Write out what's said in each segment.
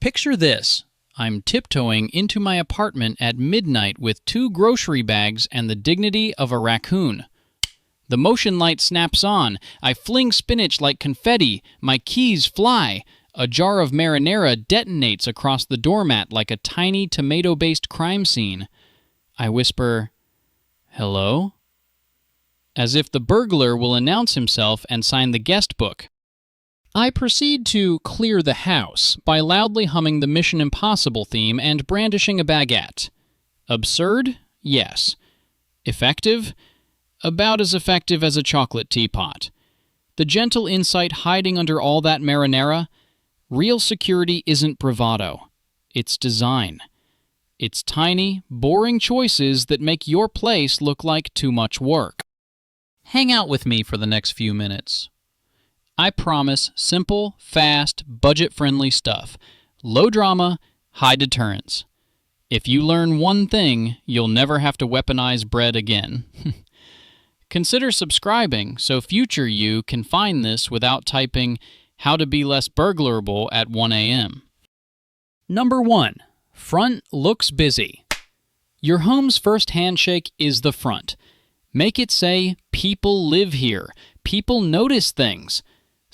Picture this. I'm tiptoeing into my apartment at midnight with 2 grocery bags and the dignity of a raccoon. The motion light snaps on. I fling spinach like confetti. My keys fly. A jar of marinara detonates across the doormat like a tiny tomato-based crime scene. I whisper, "Hello?" as if the burglar will announce himself and sign the guest book. I proceed to clear the house by loudly humming the Mission Impossible theme and brandishing a baguette. Absurd? Yes. Effective? About as effective as a chocolate teapot. The gentle insight hiding under all that marinara? Real security isn't bravado. It's design. It's tiny, boring choices that make your place look like too much work. Hang out with me for the next few minutes. I promise simple, fast, budget-friendly stuff. Low drama, high deterrents. If you learn one thing, you'll never have to weaponize bread again. Consider subscribing so future you can find this without typing "how to be less burglarable" at 1 a.m. Number 1. Front looks busy. Your home's first handshake is the front. Make it say, "People live here. People notice things."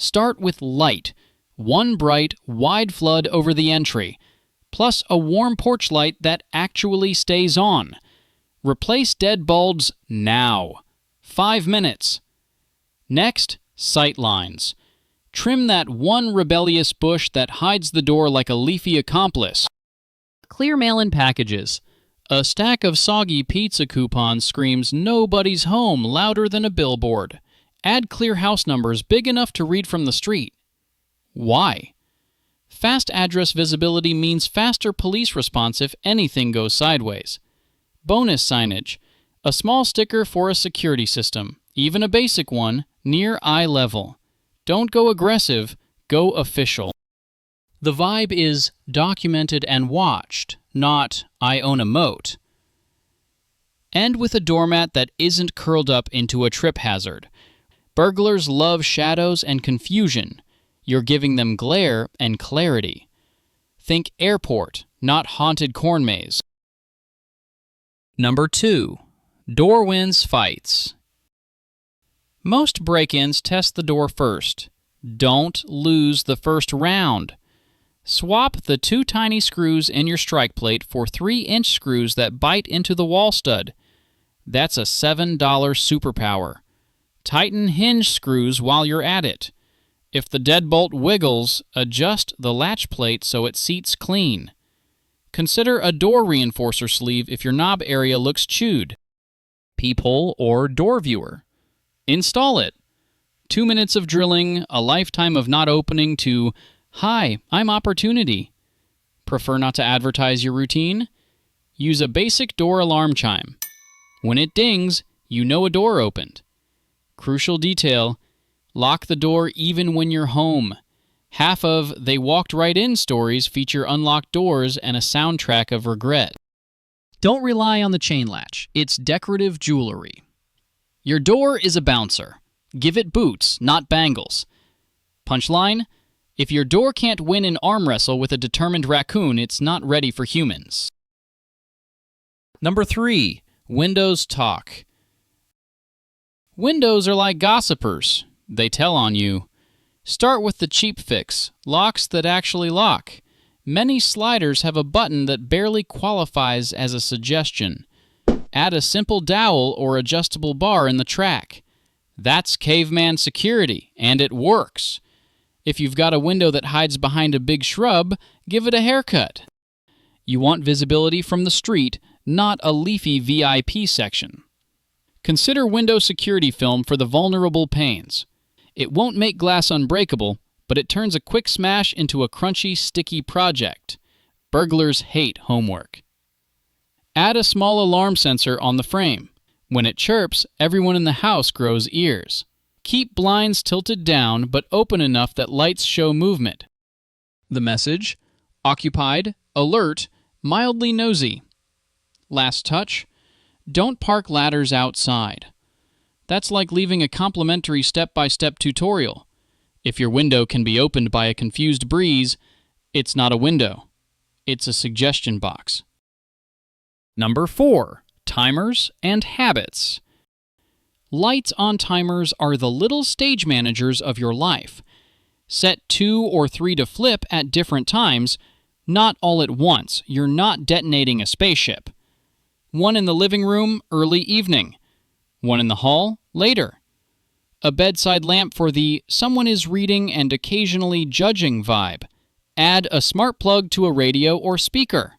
Start with light. 1 bright, wide flood over the entry, plus a warm porch light that actually stays on. Replace dead bulbs now. 5 minutes. Next, sight lines. Trim that one rebellious bush that hides the door like a leafy accomplice. Clear mail-in packages. A stack of soggy pizza coupons screams "Nobody's home" louder than a billboard. Add clear house numbers big enough to read from the street. Why? Fast address visibility means faster police response if anything goes sideways. Bonus signage. A small sticker for a security system, even a basic one, near eye level. Don't go aggressive, go official. The vibe is documented and watched, not "I own a moat." End with a doormat that isn't curled up into a trip hazard. Burglars love shadows and confusion. You're giving them glare and clarity. Think airport, not haunted corn maze. Number 2. Door wins fights. Most break-ins test the door first. Don't lose the first round. Swap the 2 tiny screws in your strike plate for 3-inch screws that bite into the wall stud. That's a $7 superpower. Tighten hinge screws while you're at it. If the deadbolt wiggles, adjust the latch plate so it seats clean. Consider a door reinforcer sleeve if your knob area looks chewed. Peephole or door viewer. Install it. 2 minutes of drilling, a lifetime of not opening to "Hi, I'm opportunity." Prefer not to advertise your routine? Use a basic door alarm chime. When it dings, you know a door opened. Crucial detail, lock the door even when you're home. Half of "they walked right in" stories feature unlocked doors and a soundtrack of regret. Don't rely on the chain latch. It's decorative jewelry. Your door is a bouncer. Give it boots, not bangles. Punchline? If your door can't win an arm wrestle with a determined raccoon, it's not ready for humans. Number 3. Windows talk. Windows are like gossipers. They tell on you. Start with the cheap fix, locks that actually lock. Many sliders have a button that barely qualifies as a suggestion. Add a simple dowel or adjustable bar in the track. That's caveman security, and it works. If you've got a window that hides behind a big shrub, give it a haircut. You want visibility from the street, not a leafy VIP section. Consider window security film for the vulnerable panes. It won't make glass unbreakable, but it turns a quick smash into a crunchy, sticky project. Burglars hate homework. Add a small alarm sensor on the frame. When it chirps, everyone in the house grows ears. Keep blinds tilted down, but open enough that lights show movement. The message: occupied, alert, mildly nosy. Last touch: don't park ladders outside. That's like leaving a complimentary step-by-step tutorial. If your window can be opened by a confused breeze, It's not a window. It's a suggestion box. Number 4. Timers and habits. Lights on timers are the little stage managers of your life. Set 2 or 3 to flip at different times, not all at once. You're not detonating a spaceship. 1 in the living room, early evening. 1 in the hall, later. A bedside lamp for the someone is reading and occasionally judging vibe. Add a smart plug to a radio or speaker.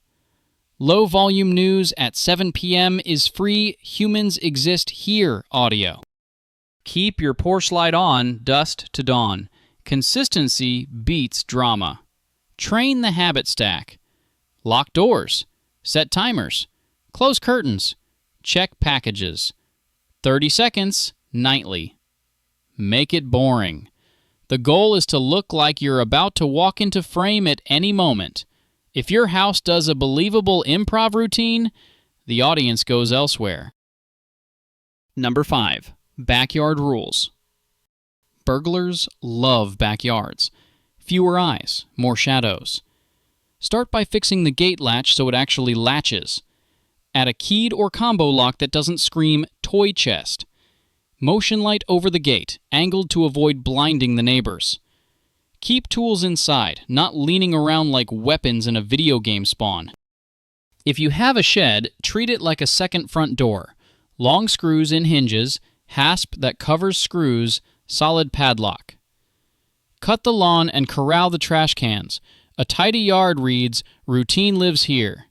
Low volume news at 7 p.m. is free humans exist here audio. Keep your porch light on dusk to dawn. Consistency beats drama. Train the habit stack. Lock doors. Set timers. Close curtains. Check packages. 30 seconds nightly. Make it boring. The goal is to look like you're about to walk into frame at any moment. If your house does a believable improv routine, the audience goes elsewhere. Number 5. Backyard rules. Burglars love backyards. Fewer eyes, more shadows. Start by fixing the gate latch so it actually latches. Add a keyed or combo lock that doesn't scream toy chest. Motion light over the gate, angled to avoid blinding the neighbors. Keep tools inside, not leaning around like weapons in a video game spawn. If you have a shed, treat it like a second front door. Long screws in hinges, hasp that covers screws, solid padlock. Cut the lawn and corral the trash cans. A tidy yard reads, routine lives here.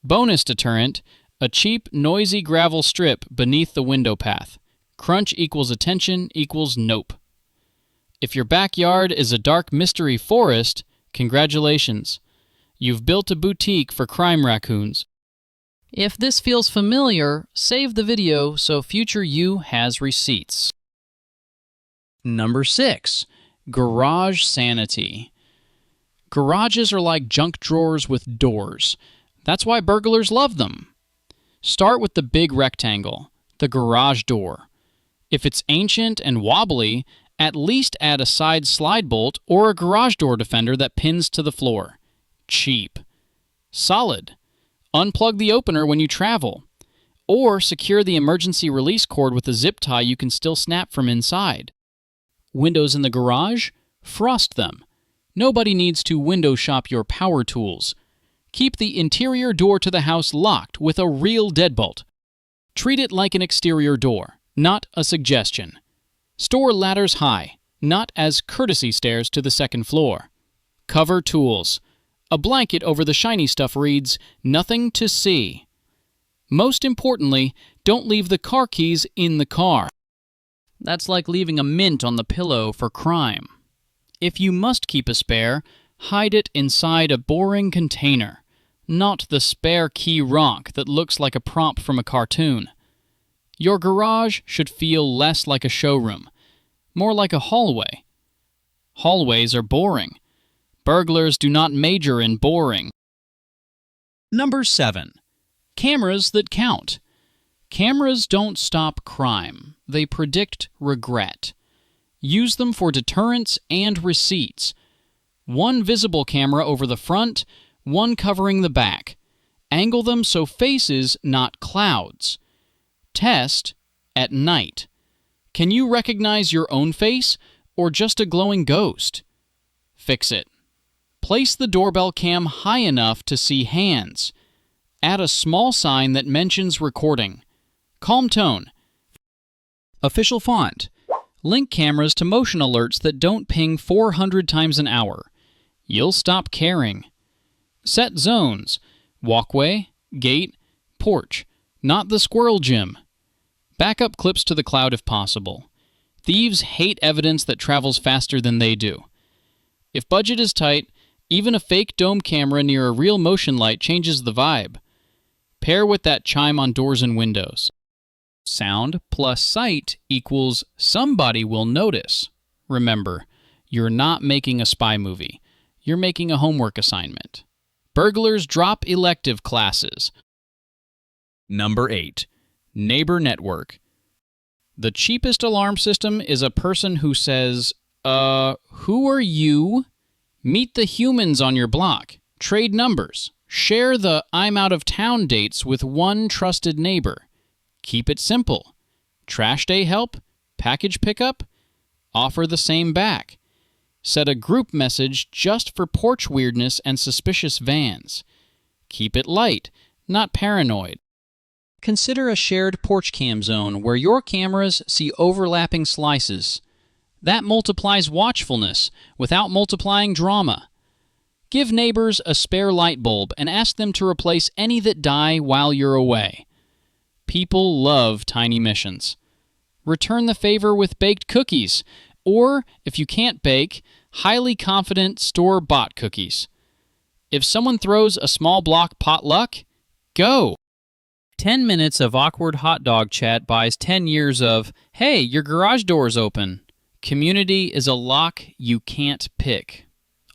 Bonus deterrent, a cheap, noisy gravel strip beneath the window path. Crunch equals attention equals nope. If your backyard is a dark mystery forest, congratulations. You've built a boutique for crime raccoons. If this feels familiar, save the video so future you has receipts. Number 6. Garage sanity. Garages are like junk drawers with doors. That's why burglars love them. Start with the big rectangle, the garage door. If it's ancient and wobbly, at least add a side slide bolt or a garage door defender that pins to the floor. Cheap. Solid. Unplug the opener when you travel. Or secure the emergency release cord with a zip tie you can still snap from inside. Windows in the garage? Frost them. Nobody needs to window shop your power tools. Keep the interior door to the house locked with a real deadbolt. Treat it like an exterior door, not a suggestion. Store ladders high, not as courtesy stairs to the second floor. Cover tools. A blanket over the shiny stuff reads, nothing to see. Most importantly, don't leave the car keys in the car. That's like leaving a mint on the pillow for crime. If you must keep a spare, hide it inside a boring container, not the spare key rock that looks like a prop from a cartoon. Your garage should feel less like a showroom, more like a hallway. Hallways are boring. Burglars do not major in boring. Number 7. Cameras that count. Cameras don't stop crime. They predict regret. Use them for deterrence and receipts. 1 visible camera over the front, 1 covering the back. Angle them so faces, not clouds. Test at night. Can you recognize your own face or just a glowing ghost? Fix it. Place the doorbell cam high enough to see hands. Add a small sign that mentions recording. Calm tone. Official font. Link cameras to motion alerts that don't ping 400 times an hour. You'll stop caring. Set zones. Walkway, gate, porch. Not the squirrel gym. Backup clips to the cloud if possible. Thieves hate evidence that travels faster than they do. If budget is tight, even a fake dome camera near a real motion light changes the vibe. Pair with that chime on doors and windows. Sound plus sight equals somebody will notice. Remember, you're not making a spy movie. You're making a homework assignment. Burglars drop elective classes. Number 8. Neighbor network. The cheapest alarm system is a person who says, who are you? Meet the humans on your block. Trade numbers. Share the I'm out of town dates with one trusted neighbor. Keep it simple. Trash day help? Package pickup? Offer the same back. Set a group message just for porch weirdness and suspicious vans. Keep it light, not paranoid. Consider a shared porch cam zone where your cameras see overlapping slices. That multiplies watchfulness without multiplying drama. Give neighbors a spare light bulb and ask them to replace any that die while you're away. People love tiny missions. Return the favor with baked cookies, or, if you can't bake, highly confident store-bought cookies. If someone throws a small block potluck, go! 10 minutes of awkward hot dog chat buys 10 years of, hey, your garage door's open. Community is a lock you can't pick.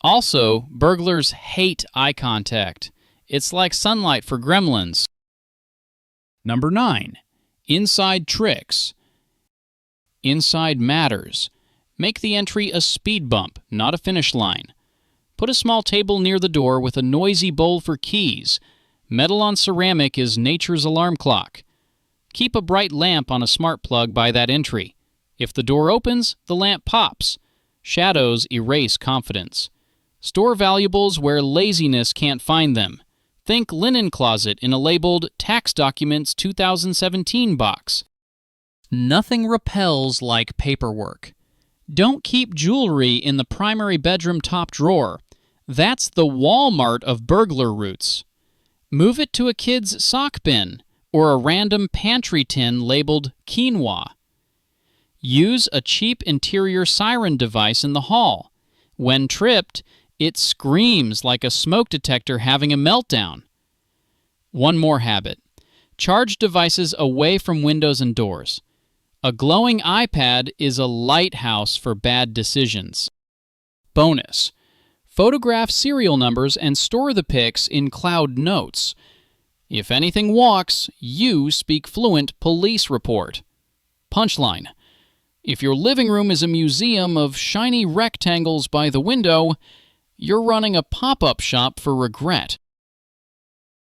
Also, burglars hate eye contact. It's like sunlight for gremlins. Number 9. Inside tricks. Inside matters. Make the entry a speed bump, not a finish line. Put a small table near the door with a noisy bowl for keys. Metal on ceramic is nature's alarm clock. Keep a bright lamp on a smart plug by that entry. If the door opens, the lamp pops. Shadows erase confidence. Store valuables where laziness can't find them. Think linen closet in a labeled Tax Documents 2017 box. Nothing repels like paperwork. Don't keep jewelry in the primary bedroom top drawer. That's the Walmart of burglar routes. Move it to a kid's sock bin or a random pantry tin labeled quinoa. Use a cheap interior siren device in the hall. When tripped, it screams like a smoke detector having a meltdown. One more habit. Charge devices away from windows and doors. A glowing iPad is a lighthouse for bad decisions. Bonus. Photograph serial numbers and store the pics in cloud notes. If anything walks, you speak fluent police report. Punchline. If your living room is a museum of shiny rectangles by the window, you're running a pop-up shop for regret.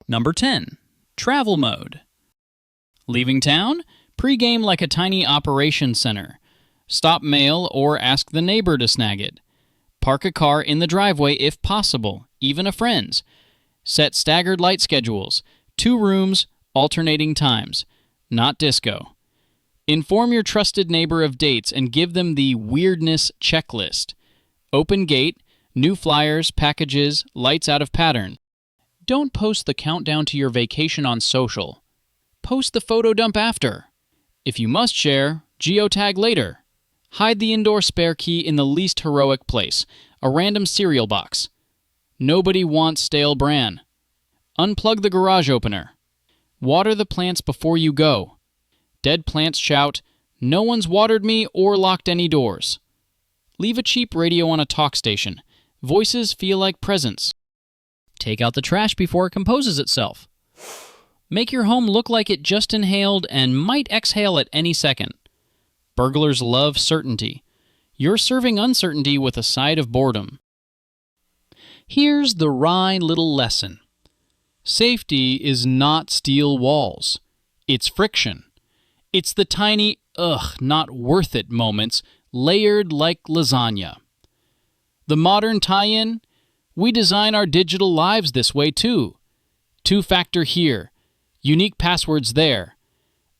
Number 10. Travel mode. Leaving town? Pre-game like a tiny operations center. Stop mail or ask the neighbor to snag it. Park a car in the driveway if possible, even a friend's. Set staggered light schedules. 2 rooms, alternating times. Not disco. Inform your trusted neighbor of dates and give them the weirdness checklist. Open gate, new flyers, packages, lights out of pattern. Don't post the countdown to your vacation on social. Post the photo dump after. If you must share, geotag later. Hide the indoor spare key in the least heroic place, a random cereal box. Nobody wants stale bran. Unplug the garage opener. Water the plants before you go. Dead plants shout, "No one's watered me or locked any doors." Leave a cheap radio on a talk station. Voices feel like presents. Take out the trash before it composes itself. Make your home look like it just inhaled and might exhale at any second. Burglars love certainty. You're serving uncertainty with a side of boredom. Here's the wry little lesson. Safety is not steel walls. It's friction. It's the tiny, not worth it moments layered like lasagna. The modern tie-in? We design our digital lives this way too. 2-factor here. Unique passwords there.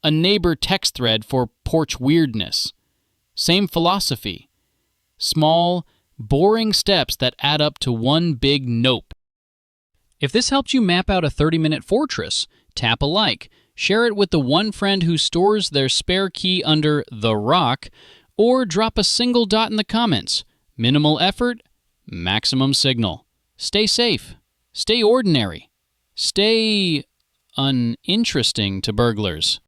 A neighbor text thread for porch weirdness. Same philosophy. Small, boring steps that add up to one big nope. If this helped you map out a 30-minute fortress, tap a like, share it with the one friend who stores their spare key under the rock, or drop a single dot in the comments. Minimal effort, maximum signal. Stay safe. Stay ordinary. Stay uninteresting to burglars.